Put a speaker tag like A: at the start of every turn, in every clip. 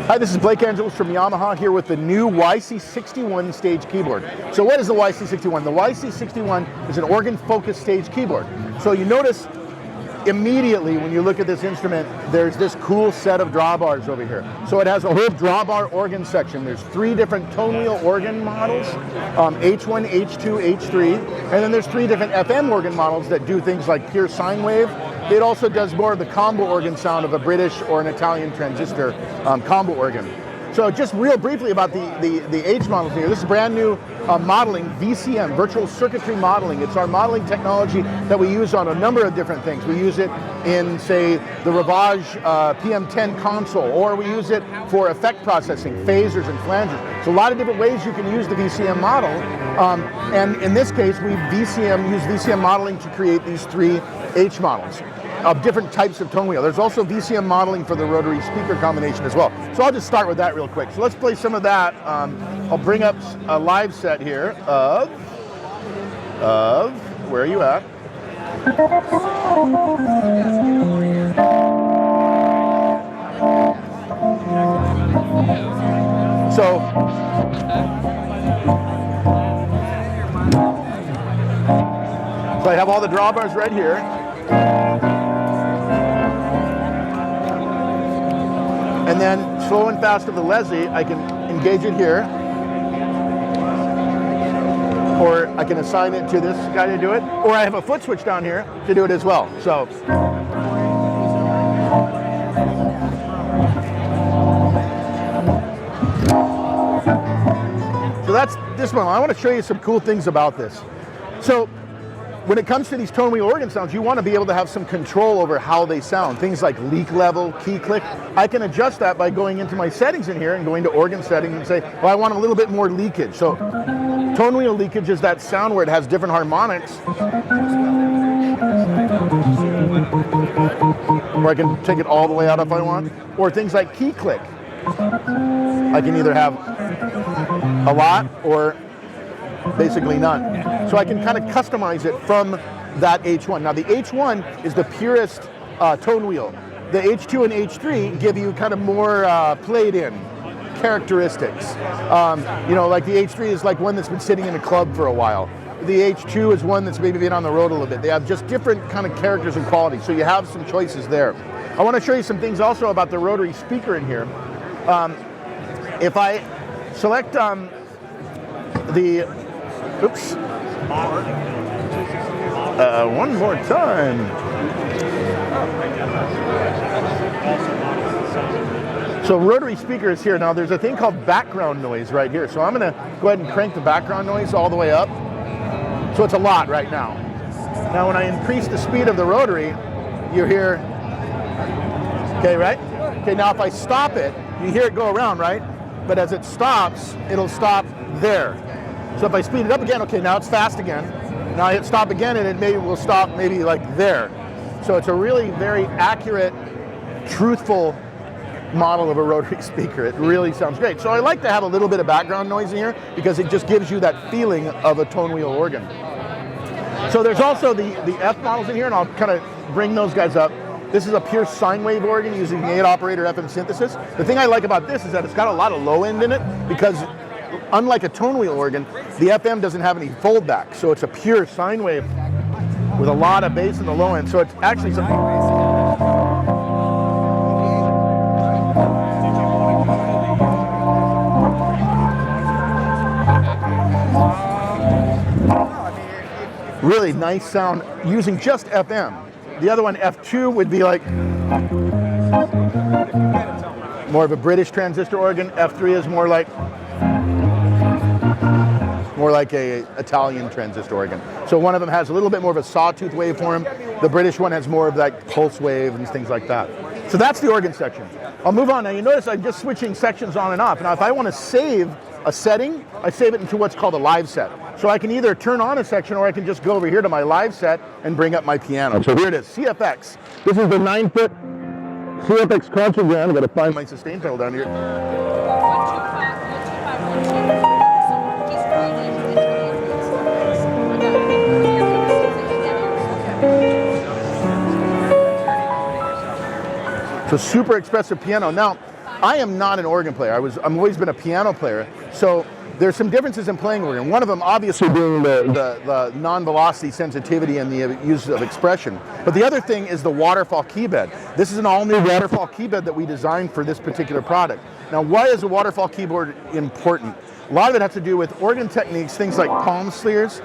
A: Hi, this is Blake Angelos from Yamaha here with the new YC61 stage keyboard. So what is the YC61? The YC61 is an organ-focused stage keyboard. So you notice immediately when you look at this instrument, there's this cool set of drawbars over here. So it has a whole drawbar organ section. There's 3 different tone wheel organ models, H1, H2, H3, and then there's 3 different FM organ models that do things like pure sine wave. It also does more of the combo organ sound of a British or an Italian transistor combo organ. So just real briefly about the H models here. This is brand new modeling, VCM, Virtual Circuitry Modeling. It's our modeling technology that we use on a number of different things. We use it in, say, the Ravage PM10 console, or we use it for effect processing, phasers and flanges. So a lot of different ways you can use the VCM model. And in this case, we use VCM modeling to create these 3 H models of different types of tone wheel. There's also VCM modeling for the rotary speaker combination as well. So I'll just start with that real quick. So let's play some of that. I'll bring up a live set here of where are you at? So I have all the drawbars right here. And then slow and fast of the Leslie, I can engage it here. Or I can assign it to this guy to do it. Or I have a foot switch down here to do it as well. So that's this one. I want to show you some cool things about this. So when it comes to these tone wheel organ sounds, you want to be able to have some control over how they sound. Things like leak level, key click. I can adjust that by going into my settings in here and going to organ settings and say, well, I want a little bit more leakage. So tone wheel leakage is that sound where it has different harmonics. Or I can take it all the way out if I want. Or things like key click. I can either have a lot or basically none. So I can kind of customize it from that H1. Now the H1 is the purest tone wheel. The H2 and H3 give you kind of more played in characteristics. You know, like the H3 is like one that's been sitting in a club for a while. The H2 is one that's maybe been on the road a little bit. They have just different kind of characters and qualities. So you have some choices there. I want to show you some things also about the rotary speaker in here. If I select oops. One more time. So rotary speaker is here. Now there's a thing called background noise right here. So I'm going to go ahead and crank the background noise all the way up. So it's a lot right now. Now when I increase the speed of the rotary, you hear, okay, right? Okay, now if I stop it, you hear it go around, right? But as it stops, it'll stop there. So if I speed it up again, okay, now it's fast again. Now I hit stop again and it will stop maybe like there. So it's a really very accurate, truthful model of a rotary speaker. It really sounds great. So I like to have a little bit of background noise in here because it just gives you that feeling of a tone wheel organ. So there's also the F models in here, and I'll kind of bring those guys up. This is a pure sine wave organ using the 8-operator FM synthesis. The thing I like about this is that it's got a lot of low end in it because unlike a tone wheel organ, the FM doesn't have any foldback. So it's a pure sine wave with a lot of bass in the low end. So it's actually something. Really nice sound using just FM. The other one, F2, would be like more of a British transistor organ. F3 is more like a Italian transistor organ. So one of them has a little bit more of a sawtooth waveform. The British one has more of that pulse wave and things like that. So that's the organ section. I'll move on. Now you notice I'm just switching sections on and off. Now if I want to save a setting, I save it into what's called a live set. So I can either turn on a section or I can just go over here to my live set and bring up my piano. So here it is, CFX. This is the 9-foot CFX concert grand. I've got to find my sustain pedal down here. So super expressive piano. Now, I am not an organ player. I'm always been a piano player. So there's some differences in playing organ. One of them obviously being the non-velocity sensitivity and the use of expression. But the other thing is the waterfall keybed. This is an all-new waterfall keybed that we designed for this particular product. Now, why is a waterfall keyboard important? A lot of it has to do with organ techniques, things like palm sleers.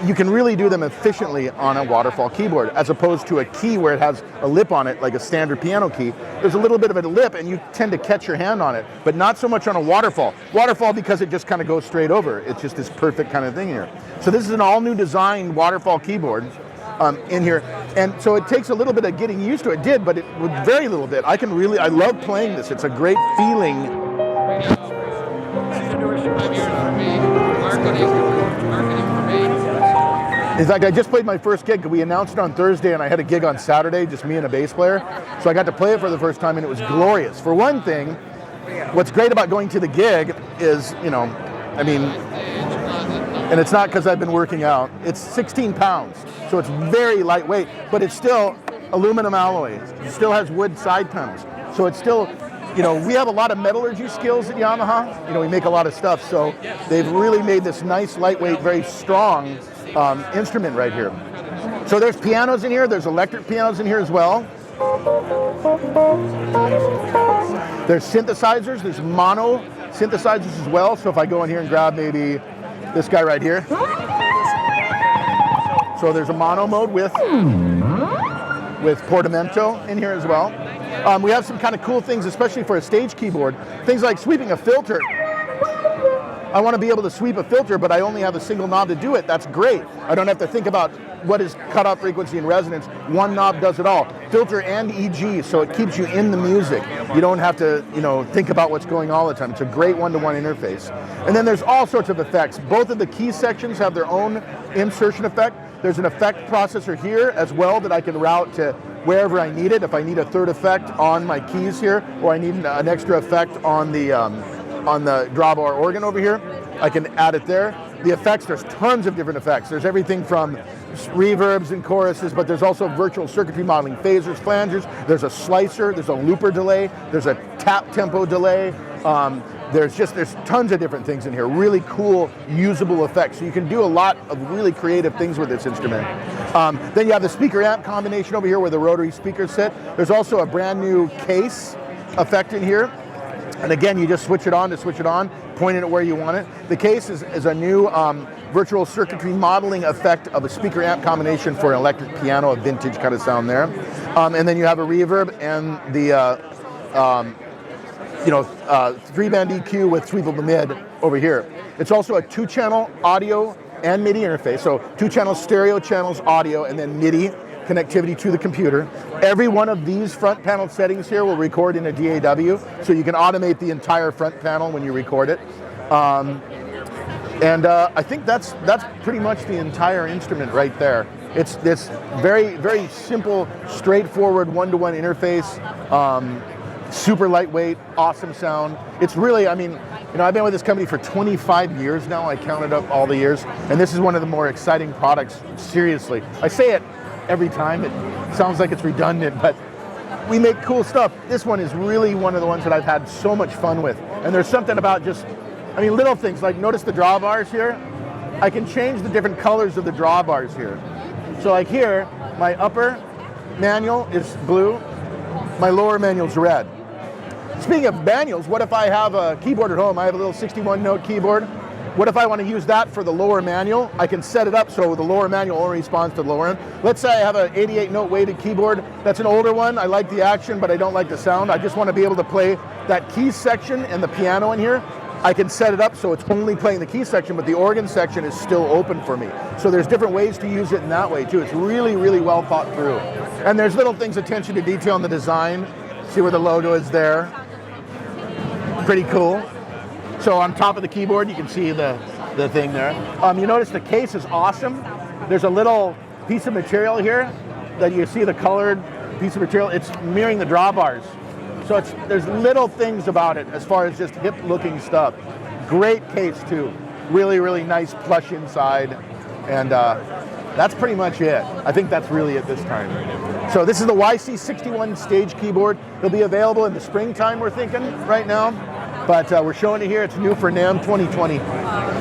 A: You can really do them efficiently on a waterfall keyboard, as opposed to a key where it has a lip on it, like a standard piano key. There's a little bit of a lip and you tend to catch your hand on it, but not so much on a waterfall. Waterfall because it just kind of goes straight over. It's just this perfect kind of thing here. So this is an all new designed waterfall keyboard in here. And so it takes a little bit of getting used to it. It did, but with very little bit. I love playing this. It's a great feeling. In fact, I just played my first gig. We announced it on Thursday, and I had a gig on Saturday, just me and a bass player. So I got to play it for the first time, and it was glorious. For one thing, what's great about going to the gig is, and it's not because I've been working out, it's 16 pounds. So it's very lightweight, but it's still aluminum alloy. It still has wood side panels. So it's still, we have a lot of metallurgy skills at Yamaha. We make a lot of stuff. So they've really made this nice, lightweight, very strong instrument right here. So there's pianos in here. There's electric pianos in here as well. There's synthesizers. There's mono synthesizers as well. So if I go in here and grab maybe this guy right here. So there's a mono mode with portamento in here as well. We have some kind of cool things, especially for a stage keyboard. Things like sweeping a filter. I want to be able to sweep a filter, but I only have a single knob to do it. That's great. I don't have to think about what is cutoff frequency and resonance. One knob does it all. Filter and EG, so it keeps you in the music. You don't have to, think about what's going on all the time. It's a great one-to-one interface. And then there's all sorts of effects. Both of the key sections have their own insertion effect. There's an effect processor here as well that I can route to wherever I need it. If I need a third effect on my keys here, or I need an extra effect on the drawbar organ over here, I can add it there. The effects, there's tons of different effects. There's everything from reverbs and choruses, but there's also virtual circuitry modeling, phasers, flangers. There's a slicer, there's a looper delay, there's a tap tempo delay. There's tons of different things in here. Really cool, usable effects. So you can do a lot of really creative things with this instrument. Then you have the speaker amp combination over here where the rotary speakers sit. There's also a brand new case effect in here. And again, you just switch it on to switch it on, point it where you want it. The case is a new virtual circuitry modeling effect of a speaker amp combination for an electric piano, a vintage kind of sound there. And then you have a reverb and the 3-band EQ with sweepable mid over here. It's also a 2-channel audio and MIDI interface. So 2-channel stereo channels audio and then MIDI connectivity to the computer. Every one of these front panel settings here will record in a DAW, so you can automate the entire front panel when you record it. I think that's pretty much the entire instrument right there. It's this very, very simple, straightforward one-to-one interface, super lightweight, awesome sound. It's really, I've been with this company for 25 years now. I counted up all the years, and this is one of the more exciting products, seriously. I say it every time. It sounds like it's redundant, but we make cool stuff. This one is really one of the ones that I've had so much fun with. And there's something about little things like notice the drawbars here. I can change the different colors of the drawbars here. So like here, my upper manual is blue, my lower manual's red. Speaking of manuals, what if I have a keyboard at home? I have a little 61-note keyboard. What if I want to use that for the lower manual? I can set it up so the lower manual only responds to the lower end. Let's say I have an 88-note weighted keyboard. That's an older one. I like the action, but I don't like the sound. I just want to be able to play that key section and the piano in here. I can set it up so it's only playing the key section, but the organ section is still open for me. So there's different ways to use it in that way too. It's really, really well thought through. And there's little things, attention to detail in the design. See where the logo is there. Pretty cool. So on top of the keyboard, you can see the thing there. You notice the case is awesome. There's a little piece of material here that you see the colored piece of material. It's mirroring the drawbars. So there's little things about it as far as just hip-looking stuff. Great case too. Really, really nice plush inside. And That's pretty much it. I think that's really it this time. So this is the YC61 stage keyboard. It'll be available in the springtime, we're thinking, right now. But we're showing it here. It's new for NAMM 2020.